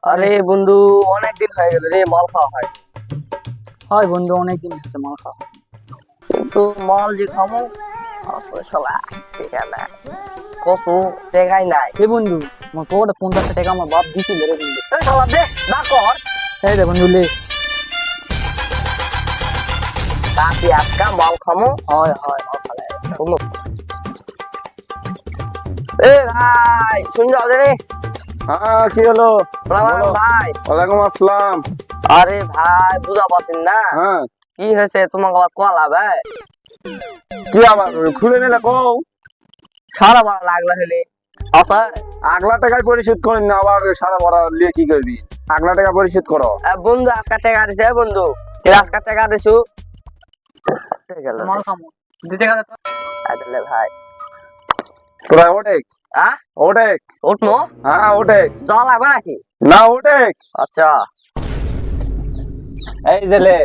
আরে বন্ধু, অনেকদিন হয়ে গেল রে, মাল খাওয়া হয়। হয় বন্ধু, অনেকদিন হচ্ছে মাল খাওয়া। কিন্তু মাল যে খামো আছে শালা, ঠিক আছে কসু টেকাই নাই। এ বন্ধু, আমার পকেটে 50 টাকা আমার বাপ দিছিল রে বন্ধু। এই শালা দে না কর এই দে বন্ধু লে। কাশি আজকা মাল খামো। হয় হয় মাল খালে। শুনো এ ভাই, শুন যাও রে। হ্যাঁ, কি হলো? সালাম ভাই। ওয়ালাইকুম আসসালাম। আরে ভাই, বুঝা পাচ্ছেন না হ্যাঁ, কি হয়েছে? তোমাকে আবার কলা ভাই কি আবার খুলে নিলে কও? সারা বার লাগলা হলে আচ্ছা। আগলা টাকায় পরিশোধ করেন না, আবার সারা ভরা নিয়ে কি করবি? আগলা টাকা পরিশোধ করো। বন্ধু আজকে টাকা দিছে বন্ধু, আজকে টাকা দিছু মাল খামো 2 টাকা দে তো। আদলে ভাই। তোরা ওটেক হ্যাঁ ওটেক। উঠমো, হ্যাঁ ওটেক। যাওয়া লাগবে নাকি? না ওটেক। আচ্ছা এই জেলে